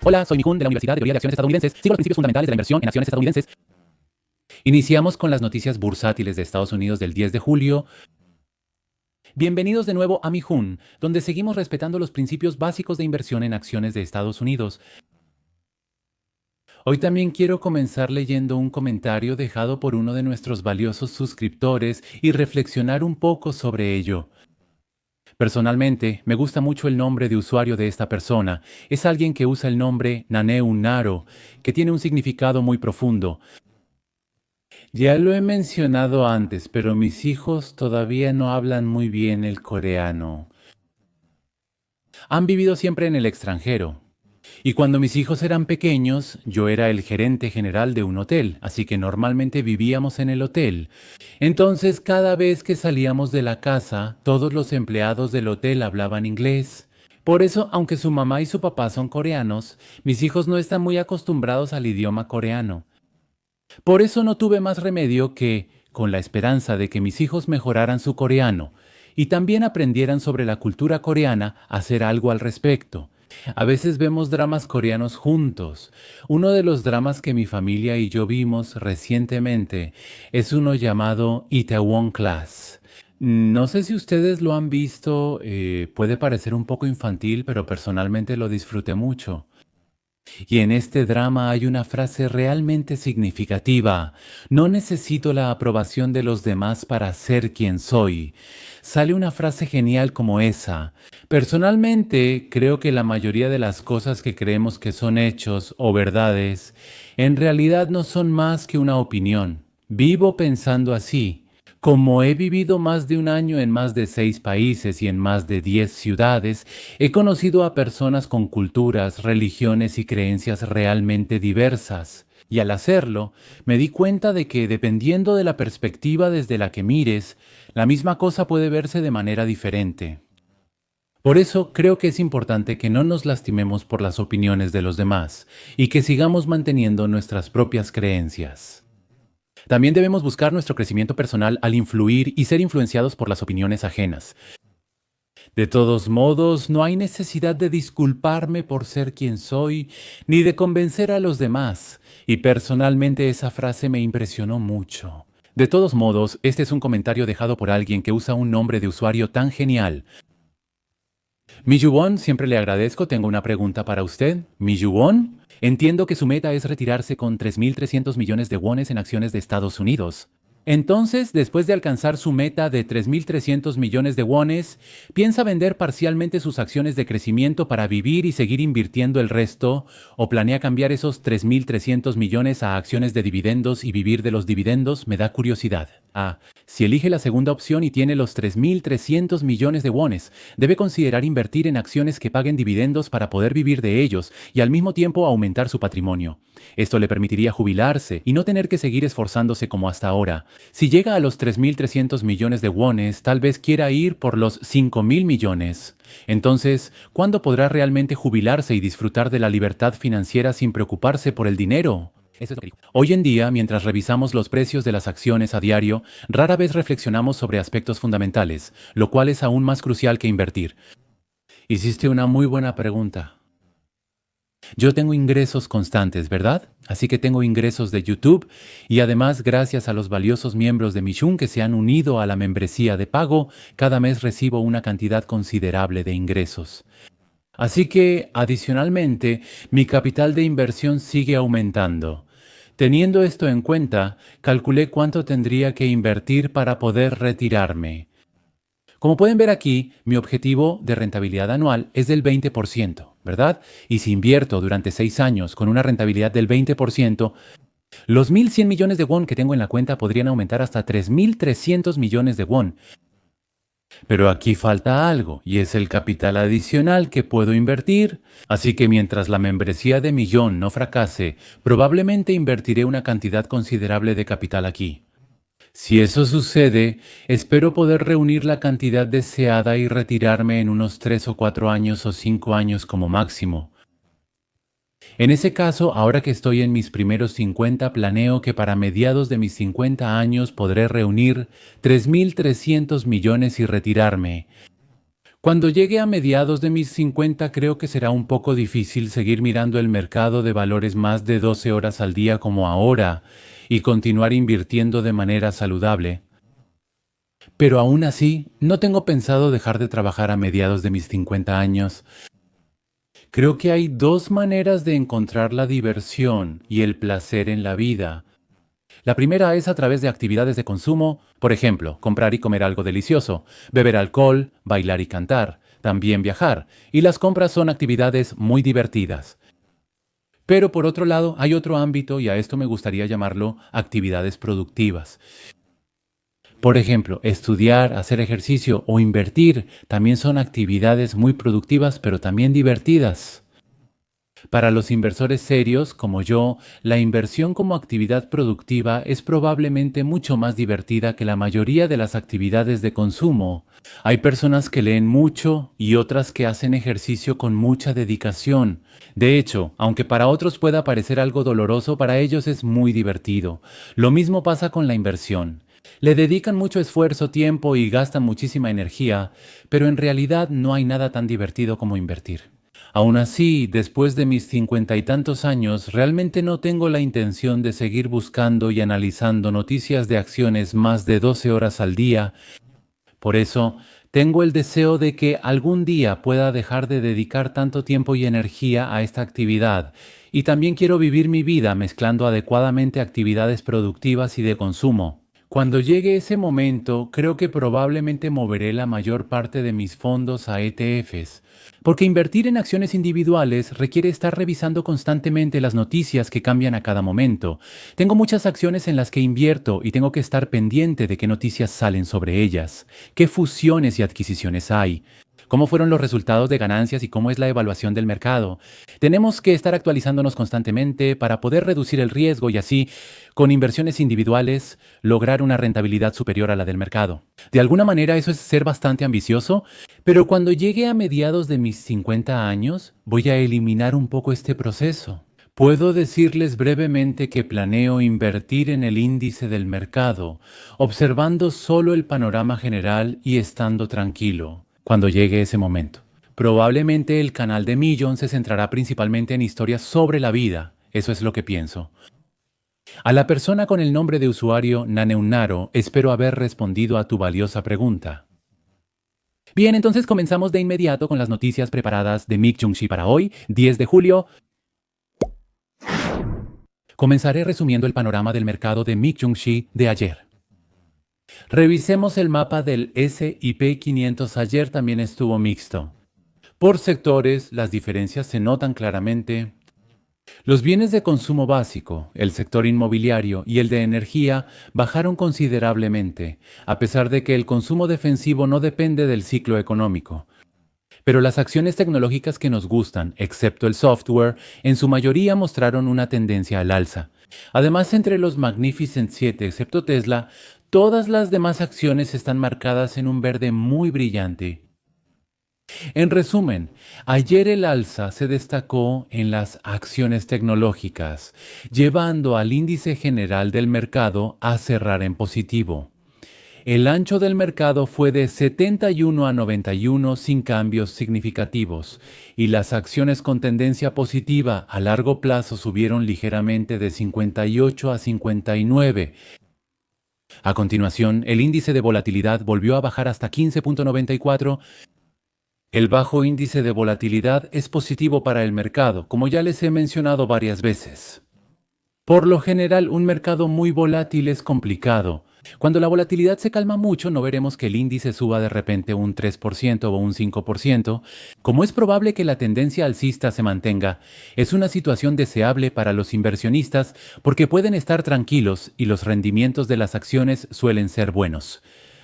Hola, soy Mihun de la Universidad de Teoría de Acciones Estadounidenses. Sigo los principios fundamentales de la inversión en acciones estadounidenses. Iniciamos con las noticias bursátiles de Estados Unidos del 10 de julio. Bienvenidos de nuevo a Mihun, donde seguimos respetando los principios básicos de inversión en acciones de Estados Unidos. Hoy también quiero comenzar leyendo un comentario dejado por uno de nuestros valiosos suscriptores y reflexionar un poco sobre ello. Personalmente, me gusta mucho el nombre de usuario de esta persona. Es alguien que usa el nombre Naneu Naro, que tiene un significado muy profundo. Ya lo he mencionado antes, pero mis hijos todavía no hablan muy bien el coreano. Han vivido siempre en el extranjero. Y cuando mis hijos eran pequeños, yo era el gerente general de un hotel, así que normalmente vivíamos en el hotel. Entonces, cada vez que salíamos de la casa, todos los empleados del hotel hablaban inglés. Por eso, aunque su mamá y su papá son coreanos, mis hijos no están muy acostumbrados al idioma coreano. Por eso no tuve más remedio que, con la esperanza de que mis hijos mejoraran su coreano y también aprendieran sobre la cultura coreana, hacer algo al respecto. A veces vemos dramas coreanos juntos. Uno de los dramas que mi familia y yo vimos recientemente es uno llamado Itaewon Class. No sé si ustedes lo han visto, puede parecer un poco infantil, pero personalmente lo disfruté mucho. Y en este drama hay una frase realmente significativa. No necesito la aprobación de los demás para ser quien soy. Sale una frase genial como esa. Personalmente, creo que la mayoría de las cosas que creemos que son hechos o verdades, en realidad no son más que una opinión. Vivo pensando así. Como he vivido más de un año en más de 6 países y en más de 10 ciudades, he conocido a personas con culturas, religiones y creencias realmente diversas. Y al hacerlo, me di cuenta de que dependiendo de la perspectiva desde la que mires, la misma cosa puede verse de manera diferente. Por eso creo que es importante que no nos lastimemos por las opiniones de los demás y que sigamos manteniendo nuestras propias creencias. También debemos buscar nuestro crecimiento personal al influir y ser influenciados por las opiniones ajenas. De todos modos, no hay necesidad de disculparme por ser quien soy, ni de convencer a los demás, y personalmente esa frase me impresionó mucho. De todos modos, este es un comentario dejado por alguien que usa un nombre de usuario tan genial. Miyuwon, siempre le agradezco, tengo una pregunta para usted. Miyuwon, entiendo que su meta es retirarse con 3.300 millones de wones en acciones de Estados Unidos. Entonces, después de alcanzar su meta de 3.300 millones de wones, ¿piensa vender parcialmente sus acciones de crecimiento para vivir y seguir invirtiendo el resto? ¿O planea cambiar esos 3.300 millones a acciones de dividendos y vivir de los dividendos? Me da curiosidad. Si elige la segunda opción y tiene los 3.300 millones de wones, debe considerar invertir en acciones que paguen dividendos para poder vivir de ellos y al mismo tiempo aumentar su patrimonio. Esto le permitiría jubilarse y no tener que seguir esforzándose como hasta ahora. Si llega a los 3.300 millones de wones, tal vez quiera ir por los 5.000 millones. Entonces, ¿cuándo podrá realmente jubilarse y disfrutar de la libertad financiera sin preocuparse por el dinero? Eso es lo que digo. Hoy en día, mientras revisamos los precios de las acciones a diario, rara vez reflexionamos sobre aspectos fundamentales, lo cual es aún más crucial que invertir. Hiciste una muy buena pregunta. Yo tengo ingresos constantes, ¿verdad? Así que tengo ingresos de YouTube y además gracias a los valiosos miembros de Mihun que se han unido a la membresía de pago, cada mes recibo una cantidad considerable de ingresos. Así que, adicionalmente, mi capital de inversión sigue aumentando. Teniendo esto en cuenta, calculé cuánto tendría que invertir para poder retirarme. Como pueden ver aquí, mi objetivo de rentabilidad anual es del 20%, ¿verdad? Y si invierto durante 6 años con una rentabilidad del 20%, los 1.100 millones de won que tengo en la cuenta podrían aumentar hasta 3.300 millones de won. Pero aquí falta algo, y es el capital adicional que puedo invertir. Así que mientras la membresía de Millón no fracase, probablemente invertiré una cantidad considerable de capital aquí. Si eso sucede, espero poder reunir la cantidad deseada y retirarme en unos 3 o 4 años o 5 años como máximo. En ese caso, ahora que estoy en mis primeros 50, planeo que para mediados de mis 50 años podré reunir 3.300 millones y retirarme. Cuando llegue a mediados de mis 50, creo que será un poco difícil seguir mirando el mercado de valores más de 12 horas al día como ahora y continuar invirtiendo de manera saludable. Pero aún así, no tengo pensado dejar de trabajar a mediados de mis 50 años. Creo que hay dos maneras de encontrar la diversión y el placer en la vida. La primera es a través de actividades de consumo, por ejemplo, comprar y comer algo delicioso, beber alcohol, bailar y cantar, también viajar, y las compras son actividades muy divertidas. Pero por otro lado, hay otro ámbito y a esto me gustaría llamarlo actividades productivas. Por ejemplo, estudiar, hacer ejercicio o invertir también son actividades muy productivas, pero también divertidas. Para los inversores serios, como yo, la inversión como actividad productiva es probablemente mucho más divertida que la mayoría de las actividades de consumo. Hay personas que leen mucho y otras que hacen ejercicio con mucha dedicación. De hecho, aunque para otros pueda parecer algo doloroso, para ellos es muy divertido. Lo mismo pasa con la inversión. Le dedican mucho esfuerzo, tiempo y gastan muchísima energía, pero en realidad no hay nada tan divertido como invertir. Aún así, después de mis 50 y tantos años, realmente no tengo la intención de seguir buscando y analizando noticias de acciones más de 12 horas al día. Por eso, tengo el deseo de que algún día pueda dejar de dedicar tanto tiempo y energía a esta actividad. Y también quiero vivir mi vida mezclando adecuadamente actividades productivas y de consumo. Cuando llegue ese momento, creo que probablemente moveré la mayor parte de mis fondos a ETFs, porque invertir en acciones individuales requiere estar revisando constantemente las noticias que cambian a cada momento. Tengo muchas acciones en las que invierto y tengo que estar pendiente de qué noticias salen sobre ellas, qué fusiones y adquisiciones hay, cómo fueron los resultados de ganancias y cómo es la evaluación del mercado. Tenemos que estar actualizándonos constantemente para poder reducir el riesgo y así, con inversiones individuales, lograr una rentabilidad superior a la del mercado. De alguna manera eso es ser bastante ambicioso, pero cuando llegue a mediados de mis 50 años, voy a eliminar un poco este proceso. Puedo decirles brevemente que planeo invertir en el índice del mercado, observando solo el panorama general y estando tranquilo cuando llegue ese momento. Probablemente el canal de Millon se centrará principalmente en historias sobre la vida, eso es lo que pienso. A la persona con el nombre de usuario Naneunaro, espero haber respondido a tu valiosa pregunta. Bien, entonces comenzamos de inmediato con las noticias preparadas de Mick Jung-shi para hoy, 10 de julio. Comenzaré resumiendo el panorama del mercado de Mick Jung-shi de ayer. Revisemos el mapa del S&P 500. Ayer también estuvo mixto. Por sectores, las diferencias se notan claramente. Los bienes de consumo básico, el sector inmobiliario y el de energía bajaron considerablemente, a pesar de que el consumo defensivo no depende del ciclo económico. Pero las acciones tecnológicas que nos gustan, excepto el software, en su mayoría mostraron una tendencia al alza. Además, entre los Magnificent 7, excepto Tesla, todas las demás acciones están marcadas en un verde muy brillante. En resumen, ayer el alza se destacó en las acciones tecnológicas, llevando al índice general del mercado a cerrar en positivo. El ancho del mercado fue de 71 a 91 sin cambios significativos, y las acciones con tendencia positiva a largo plazo subieron ligeramente de 58 a 59. A continuación, el índice de volatilidad volvió a bajar hasta 15.94. El bajo índice de volatilidad es positivo para el mercado, como ya les he mencionado varias veces. Por lo general, un mercado muy volátil es complicado. Cuando la volatilidad se calma mucho, no veremos que el índice suba de repente un 3% o un 5%. Como es probable que la tendencia alcista se mantenga, es una situación deseable para los inversionistas porque pueden estar tranquilos y los rendimientos de las acciones suelen ser buenos.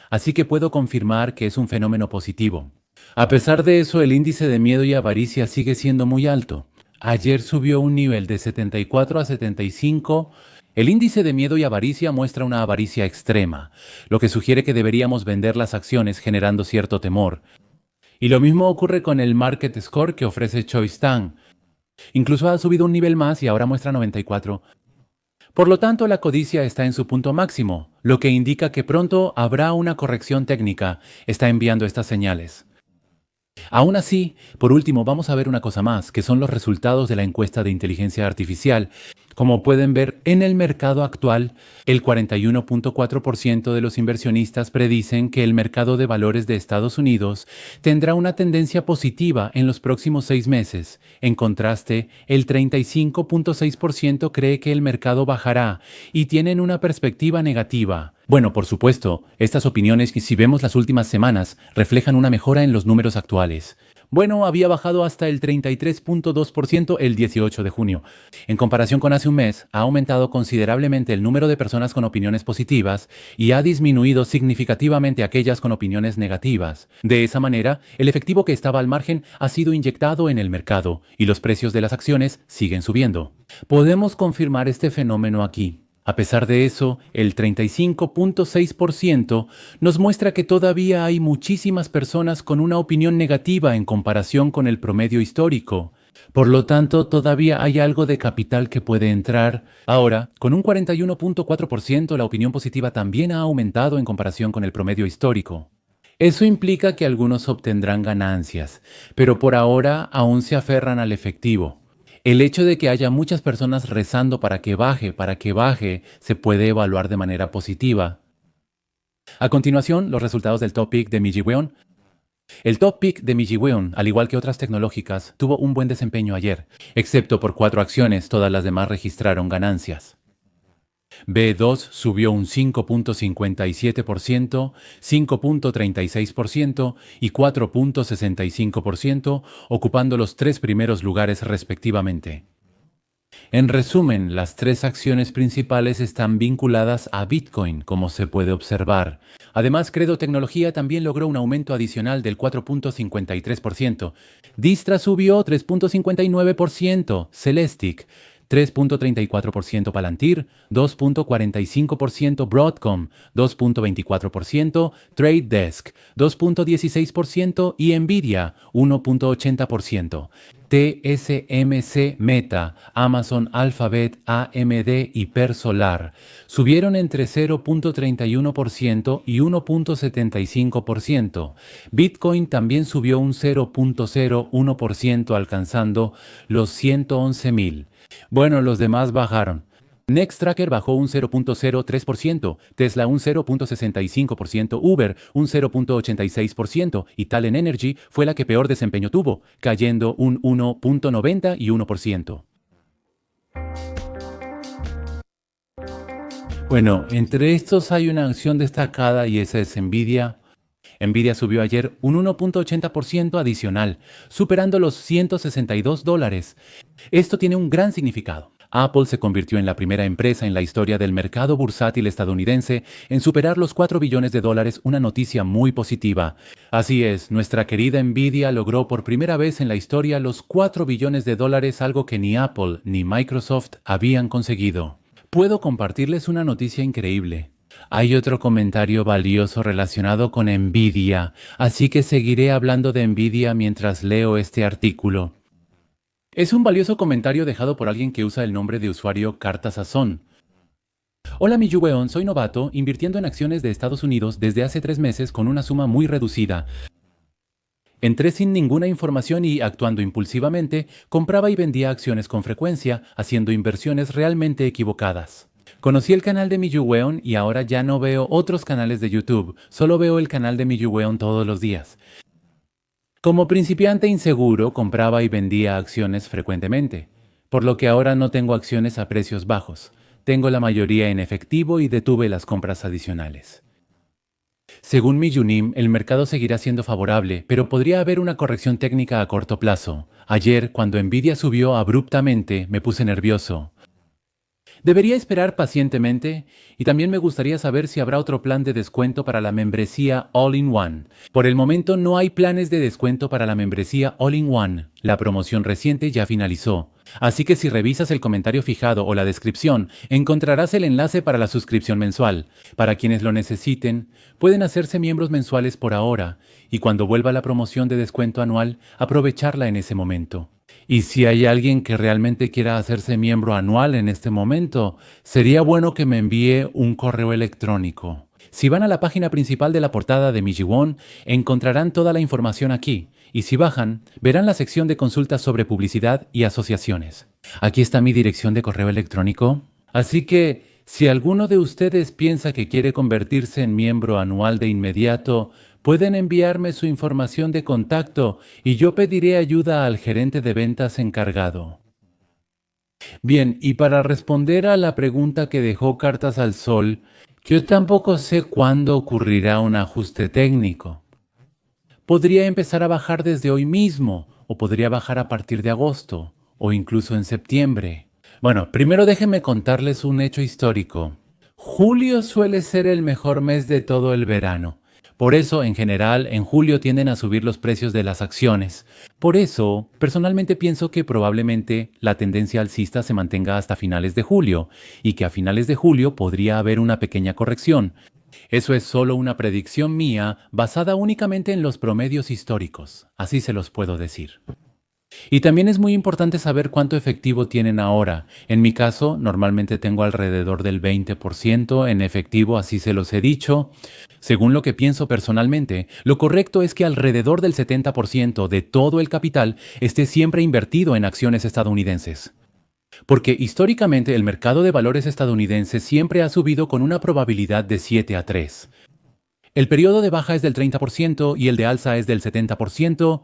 Así que puedo confirmar que es un fenómeno positivo. A pesar de eso, el índice de miedo y avaricia sigue siendo muy alto. Ayer subió un nivel de 74 a 75. El índice de miedo y avaricia muestra una avaricia extrema, lo que sugiere que deberíamos vender las acciones generando cierto temor. Y lo mismo ocurre con el Market Score que ofrece ChoiceTan. Incluso ha subido un nivel más y ahora muestra 94. Por lo tanto, la codicia está en su punto máximo, lo que indica que pronto habrá una corrección técnica. Está enviando estas señales. Aún así, por último, vamos a ver una cosa más, que son los resultados de la encuesta de inteligencia artificial. Como pueden ver, en el mercado actual, el 41.4% de los inversionistas predicen que el mercado de valores de Estados Unidos tendrá una tendencia positiva en los próximos 6 meses. En contraste, el 35.6% cree que el mercado bajará y tienen una perspectiva negativa. Bueno, por supuesto, estas opiniones, si vemos las últimas semanas, reflejan una mejora en los números actuales. Bueno, había bajado hasta el 33.2% el 18 de junio. En comparación con hace un mes, ha aumentado considerablemente el número de personas con opiniones positivas y ha disminuido significativamente aquellas con opiniones negativas. De esa manera, el efectivo que estaba al margen ha sido inyectado en el mercado y los precios de las acciones siguen subiendo. Podemos confirmar este fenómeno aquí. A pesar de eso, el 35.6% nos muestra que todavía hay muchísimas personas con una opinión negativa en comparación con el promedio histórico. Por lo tanto, todavía hay algo de capital que puede entrar. Ahora, con un 41.4%, la opinión positiva también ha aumentado en comparación con el promedio histórico. Eso implica que algunos obtendrán ganancias, pero por ahora aún se aferran al efectivo. El hecho de que haya muchas personas rezando para que baje, se puede evaluar de manera positiva. A continuación, los resultados del top pick de Mijiweon. El top pick de Mijiweon, al igual que otras tecnológicas, tuvo un buen desempeño ayer, excepto por 4 acciones, todas las demás registraron ganancias. B2 subió un 5.57%, 5.36% y 4.65%, ocupando los 3 primeros lugares respectivamente. En resumen, las 3 acciones principales están vinculadas a Bitcoin, como se puede observar. Además, Credo Tecnología también logró un aumento adicional del 4.53%. Distra subió 3.59%, Celestic 3.34%, Palantir 2.45%, Broadcom 2.24%, Trade Desk 2.16% y Nvidia 1.80%. TSMC, Meta, Amazon, Alphabet, AMD y Persolar subieron entre 0.31% y 1.75%. Bitcoin también subió un 0.01%, alcanzando los 111.000. Bueno, los demás bajaron. Nextracker bajó un 0.03%, Tesla un 0.65%, Uber un 0.86% y Talen Energy fue la que peor desempeño tuvo, cayendo un 1.91%. Bueno, entre estos hay una acción destacada y esa es Nvidia. Nvidia subió ayer un 1.80% adicional, superando los $162. Esto tiene un gran significado. Apple se convirtió en la primera empresa en la historia del mercado bursátil estadounidense en superar los $4 billones, una noticia muy positiva. Así es, nuestra querida Nvidia logró por primera vez en la historia los $4 billones, algo que ni Apple ni Microsoft habían conseguido. Puedo compartirles una noticia increíble. Hay otro comentario valioso relacionado con Nvidia, así que seguiré hablando de Nvidia mientras leo este artículo. Es un valioso comentario dejado por alguien que usa el nombre de usuario Carta Sazón. Hola Mijuweon, soy novato invirtiendo en acciones de Estados Unidos desde hace 3 meses con una suma muy reducida. Entré sin ninguna información y, actuando impulsivamente, compraba y vendía acciones con frecuencia, haciendo inversiones realmente equivocadas. Conocí el canal de Mijuweon y ahora ya no veo otros canales de YouTube, solo veo el canal de Mijuweon todos los días. Como principiante inseguro, compraba y vendía acciones frecuentemente, por lo que ahora no tengo acciones a precios bajos. Tengo la mayoría en efectivo y detuve las compras adicionales. Según Mijunim, el mercado seguirá siendo favorable, pero podría haber una corrección técnica a corto plazo. Ayer, cuando Nvidia subió abruptamente, me puse nervioso. ¿Debería esperar pacientemente? Y también me gustaría saber si habrá otro plan de descuento para la membresía All-in-One. Por el momento no hay planes de descuento para la membresía All-in-One. La promoción reciente ya finalizó. Así que si revisas el comentario fijado o la descripción, encontrarás el enlace para la suscripción mensual. Para quienes lo necesiten, pueden hacerse miembros mensuales por ahora y cuando vuelva la promoción de descuento anual, aprovecharla en ese momento. Y si hay alguien que realmente quiera hacerse miembro anual en este momento, sería bueno que me envíe un correo electrónico. Si van a la página principal de la portada de Mijiwon, encontrarán toda la información aquí, y si bajan, verán la sección de consultas sobre publicidad y asociaciones. Aquí está mi dirección de correo electrónico. Así que, si alguno de ustedes piensa que quiere convertirse en miembro anual de inmediato, pueden enviarme su información de contacto y yo pediré ayuda al gerente de ventas encargado. Bien, y para responder a la pregunta que dejó Cartas al Sol, yo tampoco sé cuándo ocurrirá un ajuste técnico. Podría empezar a bajar desde hoy mismo, o podría bajar a partir de agosto, o incluso en septiembre. Bueno, primero déjenme contarles un hecho histórico. Julio suele ser el mejor mes de todo el verano. Por eso, en general, en julio tienden a subir los precios de las acciones. Por eso, personalmente pienso que probablemente la tendencia alcista se mantenga hasta finales de julio, y que a finales de julio podría haber una pequeña corrección. Eso es solo una predicción mía basada únicamente en los promedios históricos, así se los puedo decir. Y también es muy importante saber cuánto efectivo tienen ahora. En mi caso, normalmente tengo alrededor del 20% en efectivo, así se los he dicho. Según lo que pienso personalmente, lo correcto es que alrededor del 70% de todo el capital esté siempre invertido en acciones estadounidenses. Porque históricamente el mercado de valores estadounidense siempre ha subido con una probabilidad de 7 a 3. El periodo de baja es del 30% y el de alza es del 70%.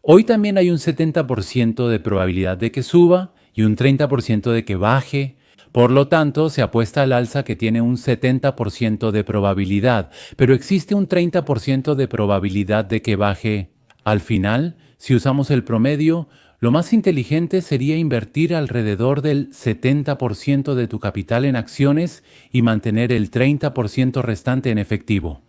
Hoy también hay un 70% de probabilidad de que suba y un 30% de que baje. Por lo tanto, se apuesta al alza que tiene un 70% de probabilidad, pero existe un 30% de probabilidad de que baje. Al final, si usamos el promedio, lo más inteligente sería invertir alrededor del 70% de tu capital en acciones y mantener el 30% restante en efectivo.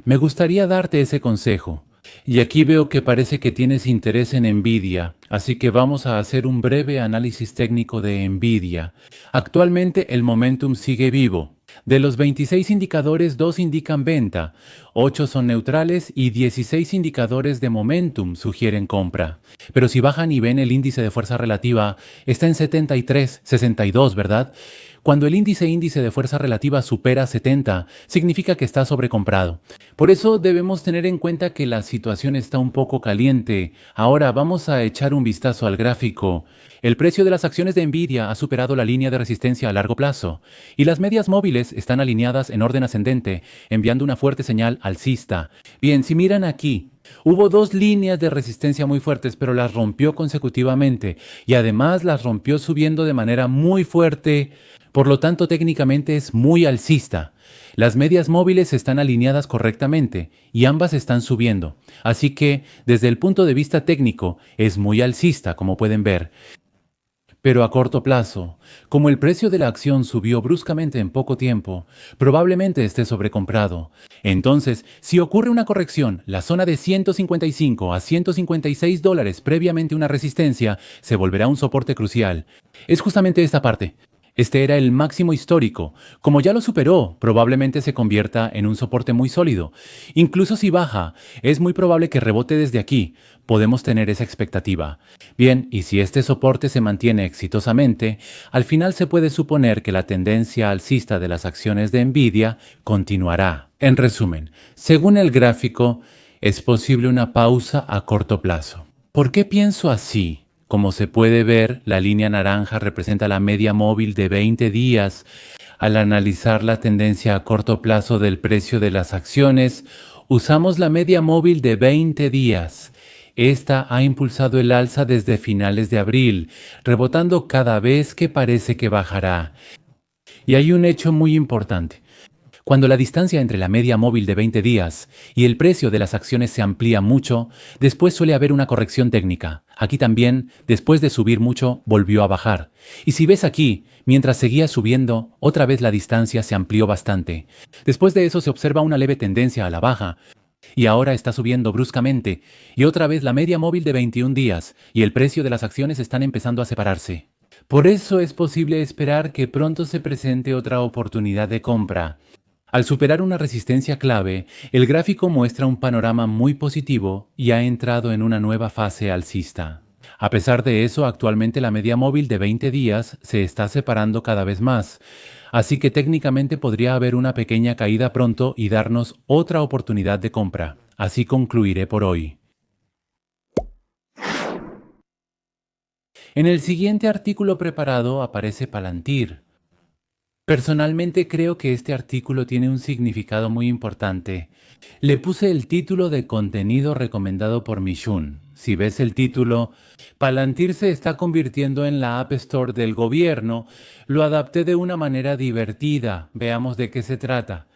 Me gustaría darte ese consejo. Y aquí veo que parece que tienes interés en Nvidia, así que vamos a hacer un breve análisis técnico de Nvidia. Actualmente el momentum sigue vivo. De los 26 indicadores, 2 indican venta, 8 son neutrales y 16 indicadores de momentum sugieren compra. Pero si bajan y ven el índice de fuerza relativa, está en 73, 62, ¿verdad? Cuando el índice de fuerza relativa supera 70, significa que está sobrecomprado. Por eso debemos tener en cuenta que la situación está un poco caliente. Ahora vamos a echar un vistazo al gráfico. El precio de las acciones de Nvidia ha superado la línea de resistencia a largo plazo y las medias móviles están alineadas en orden ascendente, enviando una fuerte señal alcista. Bien, si miran aquí, hubo 2 líneas de resistencia muy fuertes, pero las rompió consecutivamente y además las rompió subiendo de manera muy fuerte. Por lo tanto, técnicamente es muy alcista. Las medias móviles están alineadas correctamente y ambas están subiendo. Así que, desde el punto de vista técnico, es muy alcista, como pueden ver. Pero a corto plazo, como el precio de la acción subió bruscamente en poco tiempo, probablemente esté sobrecomprado. Entonces, si ocurre una corrección, la zona de 155 a 156 dólares previamente una resistencia, se volverá un soporte crucial. Es justamente esta parte. Este era el máximo histórico. Como ya lo superó, probablemente se convierta en un soporte muy sólido. Incluso si baja, es muy probable que rebote desde aquí. Podemos tener esa expectativa. Bien, y si este soporte se mantiene exitosamente, al final se puede suponer que la tendencia alcista de las acciones de Nvidia continuará. En resumen, según el gráfico, es posible una pausa a corto plazo. ¿Por qué pienso así? Como se puede ver, la línea naranja representa la media móvil de 20 días. Al analizar la tendencia a corto plazo del precio de las acciones, usamos la media móvil de 20 días. Esta ha impulsado el alza desde finales de abril, rebotando cada vez que parece que bajará. Y hay un hecho muy importante. Cuando la distancia entre la media móvil de 20 días y el precio de las acciones se amplía mucho, después suele haber una corrección técnica. Aquí también, después de subir mucho, volvió a bajar. Y si ves aquí, mientras seguía subiendo, otra vez la distancia se amplió bastante. Después de eso se observa una leve tendencia a la baja. Y ahora está subiendo bruscamente. Y otra vez la media móvil de 21 días y el precio de las acciones están empezando a separarse. Por eso es posible esperar que pronto se presente otra oportunidad de compra. Al superar una resistencia clave, el gráfico muestra un panorama muy positivo y ha entrado en una nueva fase alcista. A pesar de eso, actualmente la media móvil de 20 días se está separando cada vez más, así que técnicamente podría haber una pequeña caída pronto y darnos otra oportunidad de compra. Así concluiré por hoy. En el siguiente artículo preparado aparece Palantir. Personalmente creo que este artículo tiene un significado muy importante. Le puse el título de contenido recomendado por Michun. Si ves el título, Palantir se está convirtiendo en la App Store del gobierno, lo adapté de una manera divertida. Veamos de qué se trata.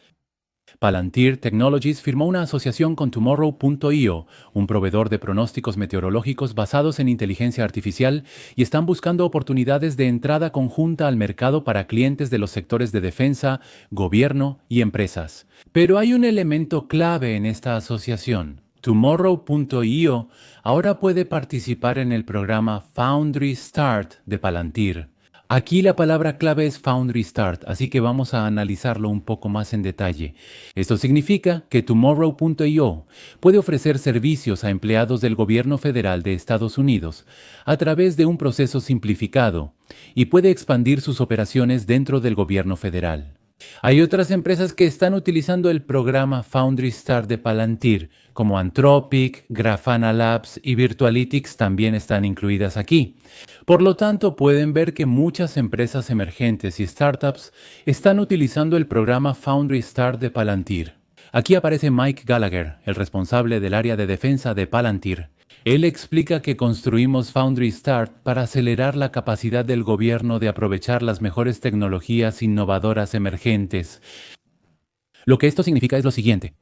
Palantir Technologies firmó una asociación con Tomorrow.io, un proveedor de pronósticos meteorológicos basados en inteligencia artificial, y están buscando oportunidades de entrada conjunta al mercado para clientes de los sectores de defensa, gobierno y empresas. Pero hay un elemento clave en esta asociación. Tomorrow.io ahora puede participar en el programa Foundry Start de Palantir. Aquí la palabra clave es Foundry Start, así que vamos a analizarlo un poco más en detalle. Esto significa que Tomorrow.io puede ofrecer servicios a empleados del gobierno federal de Estados Unidos a través de un proceso simplificado y puede expandir sus operaciones dentro del gobierno federal. Hay otras empresas que están utilizando el programa Foundry Start de Palantir, como Anthropic, Grafana Labs y Virtualytics también están incluidas aquí. Por lo tanto, pueden ver que muchas empresas emergentes y startups están utilizando el programa Foundry Start de Palantir. Aquí aparece Mike Gallagher, el responsable del área de defensa de Palantir. Él explica que construimos Foundry Start para acelerar la capacidad del gobierno de aprovechar las mejores tecnologías innovadoras emergentes. Lo que esto significa es lo siguiente.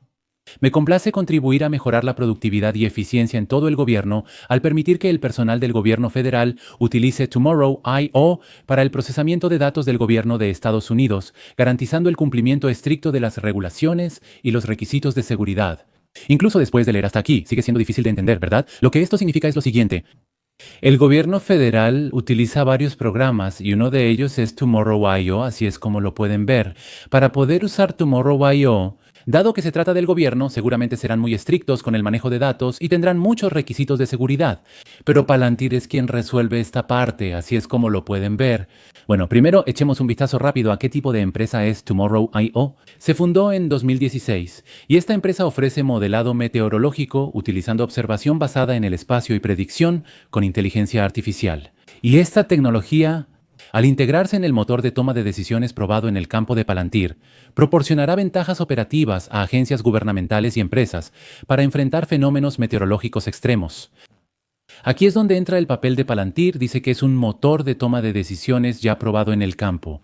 Me complace contribuir a mejorar la productividad y eficiencia en todo el gobierno al permitir que el personal del gobierno federal utilice Tomorrow.io para el procesamiento de datos del gobierno de Estados Unidos, garantizando el cumplimiento estricto de las regulaciones y los requisitos de seguridad. Incluso después de leer hasta aquí, sigue siendo difícil de entender, ¿verdad? Lo que esto significa es lo siguiente. El gobierno federal utiliza varios programas y uno de ellos es Tomorrow.io, así es como lo pueden ver. Para poder usar Tomorrow.io, dado que se trata del gobierno, seguramente serán muy estrictos con el manejo de datos y tendrán muchos requisitos de seguridad. Pero Palantir es quien resuelve esta parte, así es como lo pueden ver. Bueno, primero echemos un vistazo rápido a qué tipo de empresa es Tomorrow.io. Se fundó en 2016 y esta empresa ofrece modelado meteorológico utilizando observación basada en el espacio y predicción con inteligencia artificial. Y esta tecnología, al integrarse en el motor de toma de decisiones probado en el campo de Palantir, proporcionará ventajas operativas a agencias gubernamentales y empresas para enfrentar fenómenos meteorológicos extremos. Aquí es donde entra el papel de Palantir, dice que es un motor de toma de decisiones ya probado en el campo.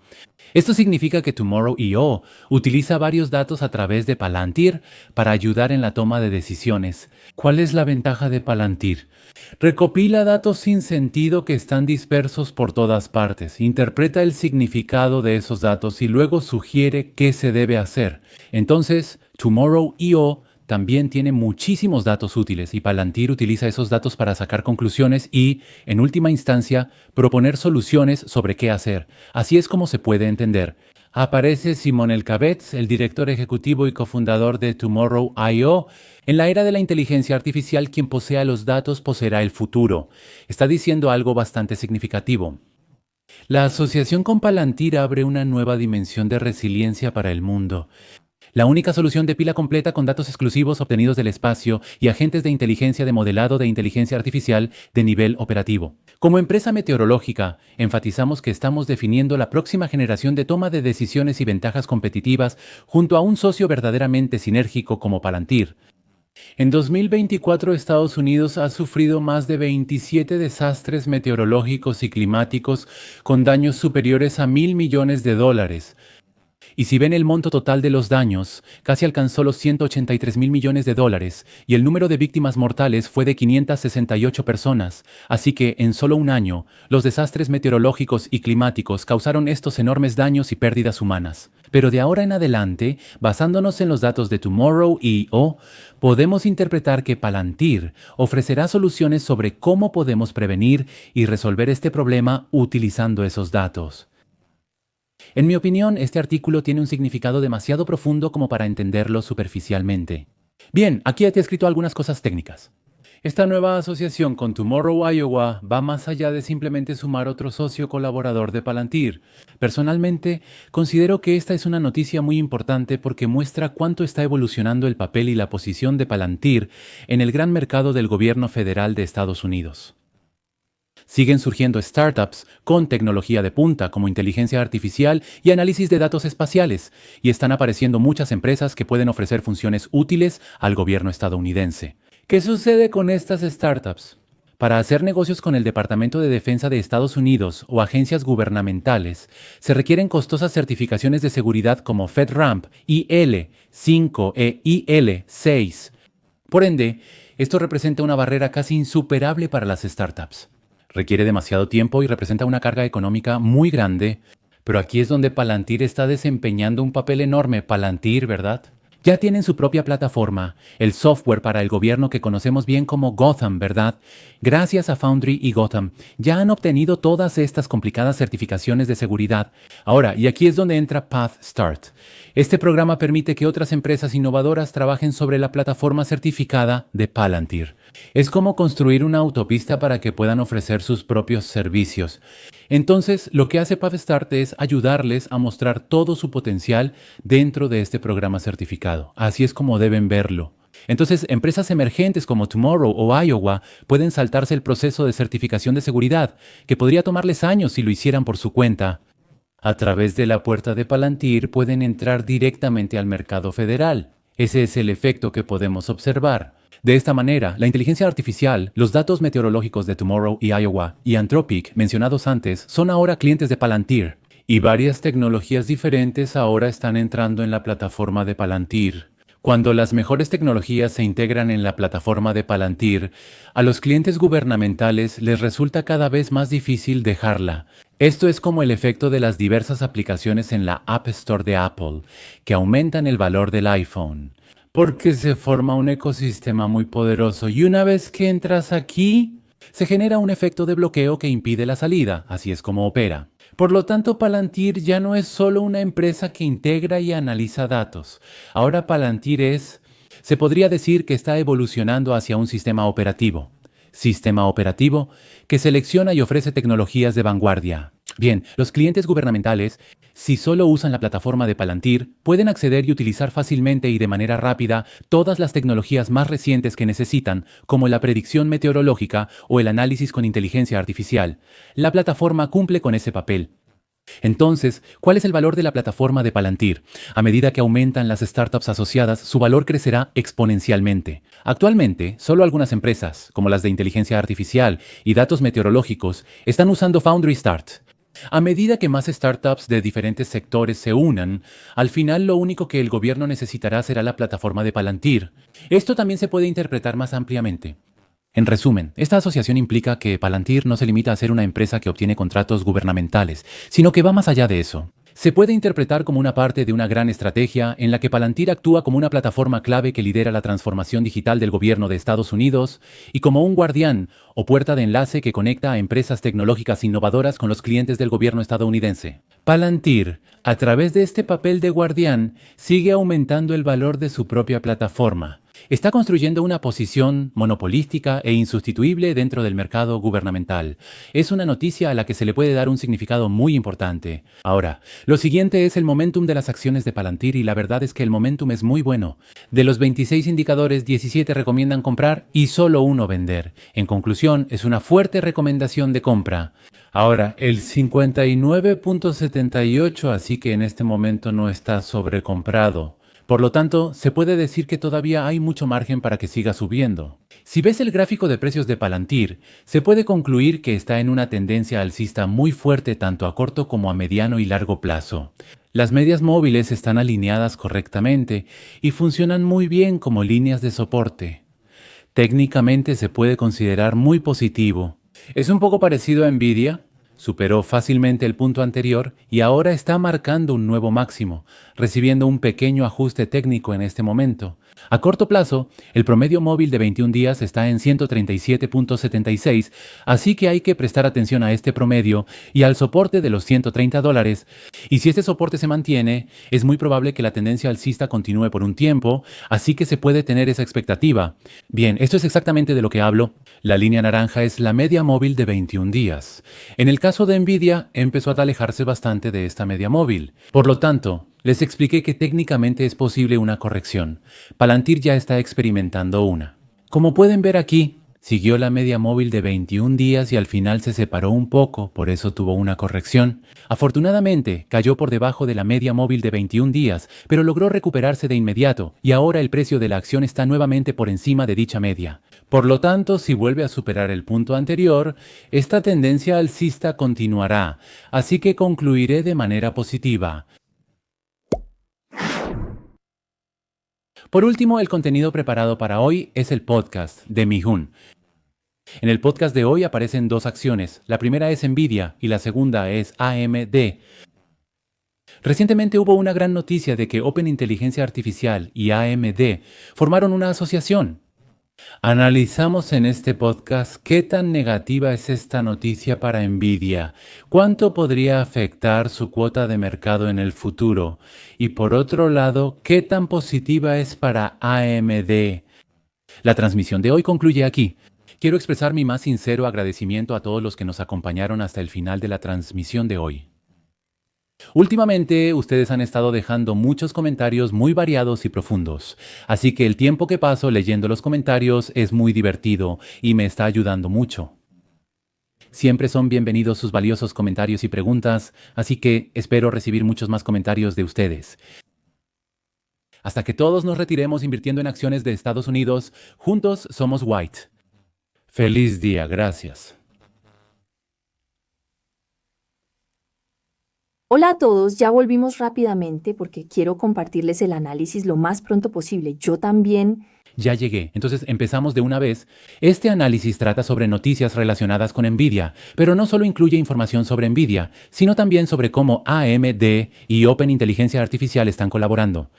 Esto significa que Tomorrow.io utiliza varios datos a través de Palantir para ayudar en la toma de decisiones. ¿Cuál es la ventaja de Palantir? Recopila datos sin sentido que están dispersos por todas partes, interpreta el significado de esos datos y luego sugiere qué se debe hacer. Entonces, Tomorrow.io también tiene muchísimos datos útiles y Palantir utiliza esos datos para sacar conclusiones y, en última instancia, proponer soluciones sobre qué hacer. Así es como se puede entender. Aparece Simon Elkabetz, el director ejecutivo y cofundador de Tomorrow.io. En la era de la inteligencia artificial, quien posea los datos poseerá el futuro. Está diciendo algo bastante significativo. La asociación con Palantir abre una nueva dimensión de resiliencia para el mundo. La única solución de pila completa con datos exclusivos obtenidos del espacio y agentes de inteligencia de modelado de inteligencia artificial de nivel operativo. Como empresa meteorológica, enfatizamos que estamos definiendo la próxima generación de toma de decisiones y ventajas competitivas junto a un socio verdaderamente sinérgico como Palantir. En 2024, Estados Unidos ha sufrido más de 27 desastres meteorológicos y climáticos con daños superiores a $1.000 millones. Y si ven el monto total de los daños, casi alcanzó los $183.000 millones y el número de víctimas mortales fue de 568 personas. Así que, en solo un año, los desastres meteorológicos y climáticos causaron estos enormes daños y pérdidas humanas. Pero de ahora en adelante, basándonos en los datos de Tomorrow.io, podemos interpretar que Palantir ofrecerá soluciones sobre cómo podemos prevenir y resolver este problema utilizando esos datos. En mi opinión, este artículo tiene un significado demasiado profundo como para entenderlo superficialmente. Bien, aquí te he escrito algunas cosas técnicas. Esta nueva asociación con Tomorrow Iowa va más allá de simplemente sumar otro socio colaborador de Palantir. Personalmente, considero que esta es una noticia muy importante porque muestra cuánto está evolucionando el papel y la posición de Palantir en el gran mercado del gobierno federal de Estados Unidos. Siguen surgiendo startups con tecnología de punta como inteligencia artificial y análisis de datos espaciales, y están apareciendo muchas empresas que pueden ofrecer funciones útiles al gobierno estadounidense. ¿Qué sucede con estas startups? Para hacer negocios con el Departamento de Defensa de Estados Unidos o agencias gubernamentales, se requieren costosas certificaciones de seguridad como FedRAMP, IL-5 e IL-6. Por ende, esto representa una barrera casi insuperable para las startups. Requiere demasiado tiempo y representa una carga económica muy grande, pero aquí es donde Palantir está desempeñando un papel enorme. Palantir, ¿verdad? Ya tienen su propia plataforma, el software para el gobierno que conocemos bien como Gotham, ¿verdad? Gracias a Foundry y Gotham, ya han obtenido todas estas complicadas certificaciones de seguridad. Ahora, y aquí es donde entra PathStart. Este programa permite que otras empresas innovadoras trabajen sobre la plataforma certificada de Palantir. Es como construir una autopista para que puedan ofrecer sus propios servicios. Entonces, lo que hace PathStart es ayudarles a mostrar todo su potencial dentro de este programa certificado. Así es como deben verlo. Entonces, empresas emergentes como Tomorrow o Iowa pueden saltarse el proceso de certificación de seguridad, que podría tomarles años si lo hicieran por su cuenta. A través de la puerta de Palantir pueden entrar directamente al mercado federal. Ese es el efecto que podemos observar. De esta manera, la inteligencia artificial, los datos meteorológicos de Tomorrow y Iowa y Anthropic mencionados antes son ahora clientes de Palantir. Y varias tecnologías diferentes ahora están entrando en la plataforma de Palantir. Cuando las mejores tecnologías se integran en la plataforma de Palantir, a los clientes gubernamentales les resulta cada vez más difícil dejarla. Esto es como el efecto de las diversas aplicaciones en la App Store de Apple, que aumentan el valor del iPhone. Porque se forma un ecosistema muy poderoso y una vez que entras aquí, se genera un efecto de bloqueo que impide la salida, así es como opera. Por lo tanto, Palantir ya no es solo una empresa que integra y analiza datos. Ahora Palantir se podría decir que está evolucionando hacia un sistema operativo. Sistema operativo que selecciona y ofrece tecnologías de vanguardia. Bien, los clientes gubernamentales, si solo usan la plataforma de Palantir, pueden acceder y utilizar fácilmente y de manera rápida todas las tecnologías más recientes que necesitan, como la predicción meteorológica o el análisis con inteligencia artificial. La plataforma cumple con ese papel. Entonces, ¿cuál es el valor de la plataforma de Palantir? A medida que aumentan las startups asociadas, su valor crecerá exponencialmente. Actualmente, solo algunas empresas, como las de inteligencia artificial y datos meteorológicos, están usando Foundry Start. A medida que más startups de diferentes sectores se unan, al final lo único que el gobierno necesitará será la plataforma de Palantir. Esto también se puede interpretar más ampliamente. En resumen, esta asociación implica que Palantir no se limita a ser una empresa que obtiene contratos gubernamentales, sino que va más allá de eso. Se puede interpretar como una parte de una gran estrategia en la que Palantir actúa como una plataforma clave que lidera la transformación digital del gobierno de Estados Unidos y como un guardián o puerta de enlace que conecta a empresas tecnológicas innovadoras con los clientes del gobierno estadounidense. Palantir, a través de este papel de guardián, sigue aumentando el valor de su propia plataforma. Está construyendo una posición monopolística e insustituible dentro del mercado gubernamental. Es una noticia a la que se le puede dar un significado muy importante. Ahora, lo siguiente es el momentum de las acciones de Palantir y la verdad es que el momentum es muy bueno. De los 26 indicadores, 17 recomiendan comprar y solo uno vender. En conclusión, es una fuerte recomendación de compra. Ahora, el 59.78, así que en este momento no está sobrecomprado. Por lo tanto, se puede decir que todavía hay mucho margen para que siga subiendo. Si ves el gráfico de precios de Palantir, se puede concluir que está en una tendencia alcista muy fuerte tanto a corto como a mediano y largo plazo. Las medias móviles están alineadas correctamente y funcionan muy bien como líneas de soporte. Técnicamente se puede considerar muy positivo. Es un poco parecido a Nvidia. Superó fácilmente el punto anterior y ahora está marcando un nuevo máximo, recibiendo un pequeño ajuste técnico en este momento. A corto plazo, el promedio móvil de 21 días está en 137.76, así que hay que prestar atención a este promedio y al soporte de los $130, y si este soporte se mantiene, es muy probable que la tendencia alcista continúe por un tiempo, así que se puede tener esa expectativa. Bien, esto es exactamente de lo que hablo. La línea naranja es la media móvil de 21 días. En el caso de Nvidia, empezó a alejarse bastante de esta media móvil. Por lo tanto, les expliqué que técnicamente es posible una corrección. Palantir ya está experimentando una. Como pueden ver aquí, siguió la media móvil de 21 días y al final se separó un poco, por eso tuvo una corrección. Afortunadamente, cayó por debajo de la media móvil de 21 días, pero logró recuperarse de inmediato y ahora el precio de la acción está nuevamente por encima de dicha media. Por lo tanto, si vuelve a superar el punto anterior, esta tendencia alcista continuará, así que concluiré de manera positiva. Por último, el contenido preparado para hoy es el podcast de Mihun. En el podcast de hoy aparecen dos acciones. La primera es Nvidia y la segunda es AMD. Recientemente hubo una gran noticia de que Open Inteligencia Artificial y AMD formaron una asociación. Analizamos en este podcast qué tan negativa es esta noticia para Nvidia, cuánto podría afectar su cuota de mercado en el futuro y por otro lado, qué tan positiva es para AMD. La transmisión de hoy concluye aquí. Quiero expresar mi más sincero agradecimiento a todos los que nos acompañaron hasta el final de la transmisión de hoy. Últimamente, ustedes han estado dejando muchos comentarios muy variados y profundos, así que el tiempo que paso leyendo los comentarios es muy divertido y me está ayudando mucho. Siempre son bienvenidos sus valiosos comentarios y preguntas, así que espero recibir muchos más comentarios de ustedes. Hasta que todos nos retiremos invirtiendo en acciones de Estados Unidos, juntos somos White. Feliz día, gracias. Hola a todos, ya volvimos rápidamente porque quiero compartirles el análisis lo más pronto posible. Yo también. Ya llegué, entonces empezamos de una vez. Este análisis trata sobre noticias relacionadas con Nvidia, pero no solo incluye información sobre Nvidia, sino también sobre cómo AMD y Open Inteligencia Artificial están colaborando.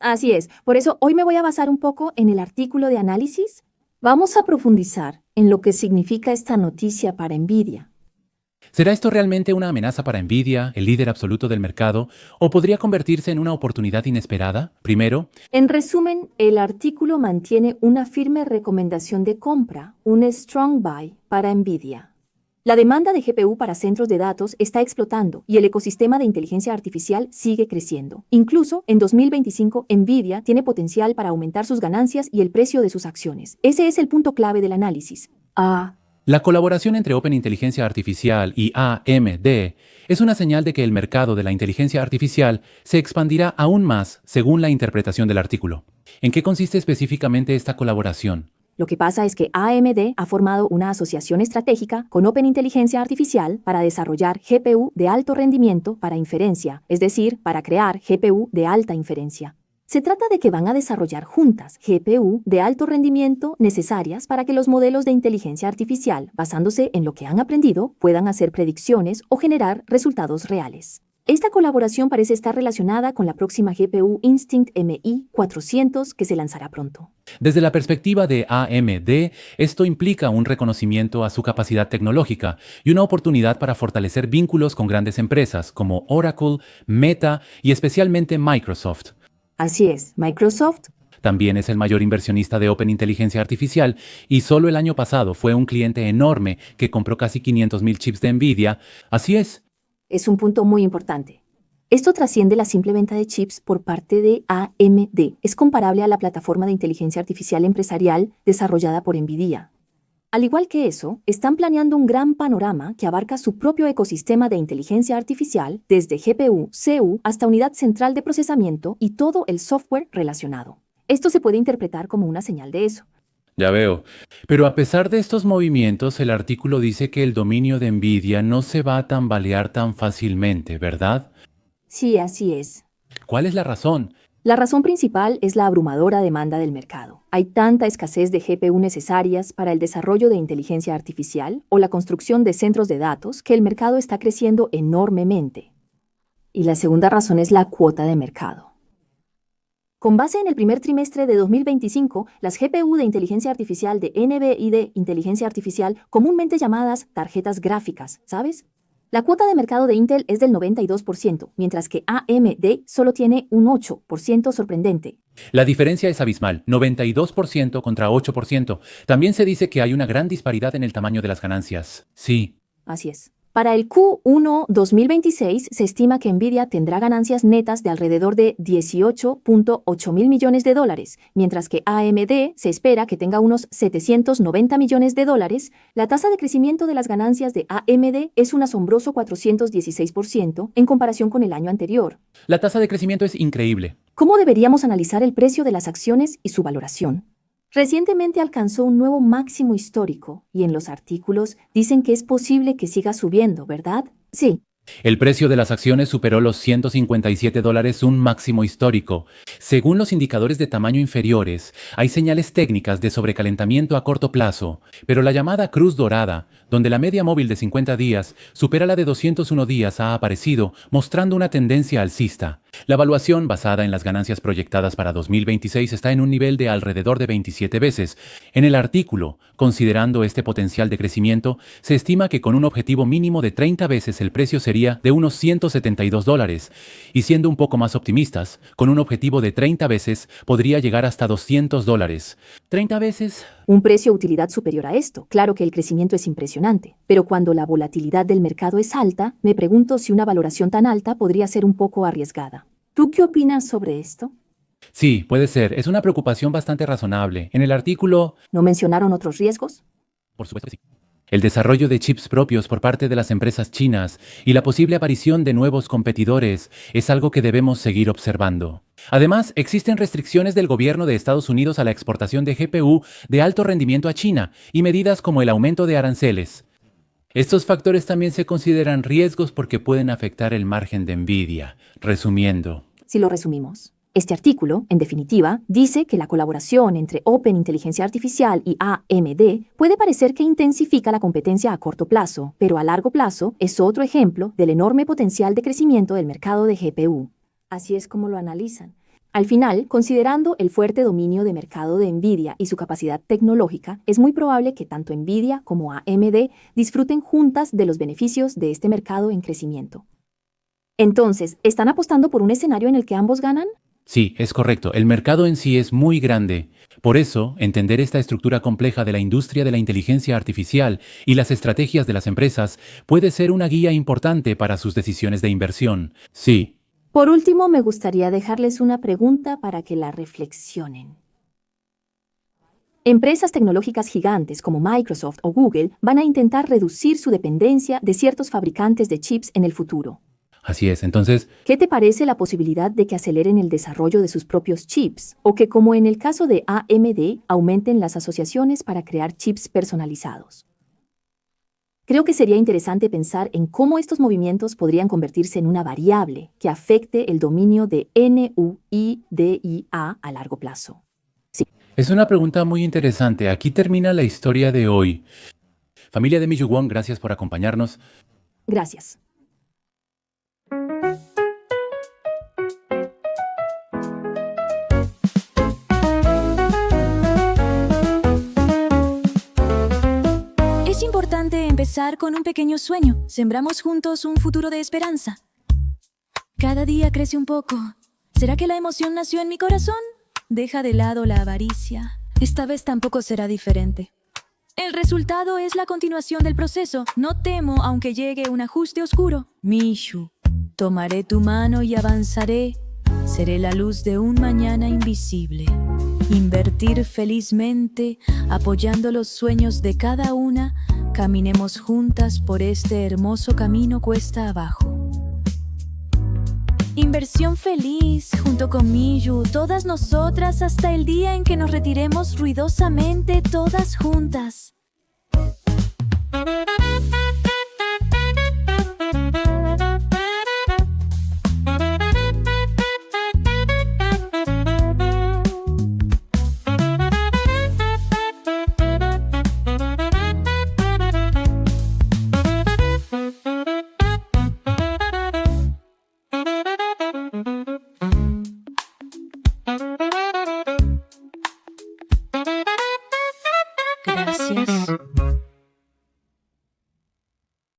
Así es, por eso hoy me voy a basar un poco en el artículo de análisis. Vamos a profundizar en lo que significa esta noticia para Nvidia. ¿Será esto realmente una amenaza para Nvidia, el líder absoluto del mercado, o podría convertirse en una oportunidad inesperada? Primero, En resumen, el artículo mantiene una firme recomendación de compra, un strong buy para Nvidia. La demanda de GPU para centros de datos está explotando y el ecosistema de inteligencia artificial sigue creciendo. Incluso en 2025, Nvidia tiene potencial para aumentar sus ganancias y el precio de sus acciones. Ese es el punto clave del análisis. la colaboración entre Open Inteligencia Artificial y AMD es una señal de que el mercado de la inteligencia artificial se expandirá aún más según la interpretación del artículo. ¿En qué consiste específicamente esta colaboración? Lo que pasa es que AMD ha formado una asociación estratégica con Open Inteligencia Artificial para desarrollar GPU de alto rendimiento para inferencia, es decir, para crear GPU de alta inferencia. Se trata de que van a desarrollar juntas GPU de alto rendimiento necesarias para que los modelos de inteligencia artificial, basándose en lo que han aprendido, puedan hacer predicciones o generar resultados reales. Esta colaboración parece estar relacionada con la próxima GPU Instinct MI400 que se lanzará pronto. Desde la perspectiva de AMD, esto implica un reconocimiento a su capacidad tecnológica y una oportunidad para fortalecer vínculos con grandes empresas como Oracle, Meta y especialmente Microsoft. Así es, Microsoft También es el mayor inversionista de Open Inteligencia Artificial y solo el año pasado fue un cliente enorme que compró casi 500,000 chips de Nvidia. Así es un punto muy importante. Esto trasciende la simple venta de chips por parte de AMD. Es comparable a la plataforma de inteligencia artificial empresarial desarrollada por Nvidia. Al igual que eso, están planeando un gran panorama que abarca su propio ecosistema de inteligencia artificial, desde GPU, CPU hasta unidad central de procesamiento y todo el software relacionado. Esto se puede interpretar como una señal de eso. Ya veo. Pero a pesar de estos movimientos, el artículo dice que el dominio de Nvidia no se va a tambalear tan fácilmente, ¿verdad? Sí, así es. ¿Cuál es la razón? La razón principal es la abrumadora demanda del mercado. Hay tanta escasez de GPU necesarias para el desarrollo de inteligencia artificial o la construcción de centros de datos que el mercado está creciendo enormemente. Y la segunda razón es la cuota de mercado. Con base en el primer trimestre de 2025, las GPU de inteligencia artificial de NVIDIA inteligencia artificial, comúnmente llamadas tarjetas gráficas, ¿sabes? La cuota de mercado de Intel es del 92%, mientras que AMD solo tiene un 8% sorprendente. La diferencia es abismal, 92% contra 8%. También se dice que hay una gran disparidad en el tamaño de las ganancias. Sí. Así es. Para el Q1 2026 se estima que Nvidia tendrá ganancias netas de alrededor de 18.8 mil millones de dólares, mientras que AMD se espera que tenga unos 790 millones de dólares. La tasa de crecimiento de las ganancias de AMD es un asombroso 416% en comparación con el año anterior. La tasa de crecimiento es increíble. ¿Cómo deberíamos analizar el precio de las acciones y su valoración? Recientemente alcanzó un nuevo máximo histórico y en los artículos dicen que es posible que siga subiendo, ¿verdad? Sí. El precio de las acciones superó los $157, un máximo histórico. Según los indicadores de tamaño inferiores, hay señales técnicas de sobrecalentamiento a corto plazo, pero la llamada cruz dorada, donde la media móvil de 50 días supera la de 201 días, ha aparecido, mostrando una tendencia alcista. La evaluación basada en las ganancias proyectadas para 2026 está en un nivel de alrededor de 27 veces. En el artículo, considerando este potencial de crecimiento, se estima que con un objetivo mínimo de 30 veces el precio sería de unos $172, y siendo un poco más optimistas, con un objetivo de 30 veces podría llegar hasta $200. ¿30 veces? Un precio-utilidad superior a esto. Claro que el crecimiento es impresionante, pero cuando la volatilidad del mercado es alta, me pregunto si una valoración tan alta podría ser un poco arriesgada. ¿Tú qué opinas sobre esto? Sí, puede ser. Es una preocupación bastante razonable. En el artículo... ¿No mencionaron otros riesgos? Por supuesto que sí. El desarrollo de chips propios por parte de las empresas chinas y la posible aparición de nuevos competidores es algo que debemos seguir observando. Además, existen restricciones del gobierno de Estados Unidos a la exportación de GPU de alto rendimiento a China y medidas como el aumento de aranceles. Estos factores también se consideran riesgos porque pueden afectar el margen de Nvidia. Resumiendo. Si lo resumimos. Este artículo, en definitiva, dice que la colaboración entre Open Inteligencia Artificial y AMD puede parecer que intensifica la competencia a corto plazo, pero a largo plazo es otro ejemplo del enorme potencial de crecimiento del mercado de GPU. Así es como lo analizan. Al final, considerando el fuerte dominio de mercado de Nvidia y su capacidad tecnológica, es muy probable que tanto Nvidia como AMD disfruten juntas de los beneficios de este mercado en crecimiento. Entonces, ¿están apostando por un escenario en el que ambos ganan? Sí, es correcto. El mercado en sí es muy grande. Por eso, entender esta estructura compleja de la industria de la inteligencia artificial y las estrategias de las empresas puede ser una guía importante para sus decisiones de inversión. Sí. Por último, me gustaría dejarles una pregunta para que la reflexionen. Empresas tecnológicas gigantes como Microsoft o Google van a intentar reducir su dependencia de ciertos fabricantes de chips en el futuro. Así es, entonces... ¿Qué te parece la posibilidad de que aceleren el desarrollo de sus propios chips? O que, como en el caso de AMD, aumenten las asociaciones para crear chips personalizados. Creo que sería interesante pensar en cómo estos movimientos podrían convertirse en una variable que afecte el dominio de NVIDIA a largo plazo. Sí. Es una pregunta muy interesante. Aquí termina la historia de hoy. Familia de Miyu Wong, gracias por acompañarnos. Gracias. Es importante empezar con un pequeño sueño. Sembramos juntos un futuro de esperanza. Cada día crece un poco. ¿Será que la emoción nació en mi corazón? Deja de lado la avaricia. Esta vez tampoco será diferente. El resultado es la continuación del proceso. No temo aunque llegue un ajuste oscuro. Mishu, tomaré tu mano y avanzaré. Seré la luz de un mañana invisible. Invertir felizmente, apoyando los sueños de cada una. Caminemos juntas por este hermoso camino cuesta abajo. Inversión feliz, junto con Miyu, todas nosotras hasta el día en que nos retiremos ruidosamente todas juntas.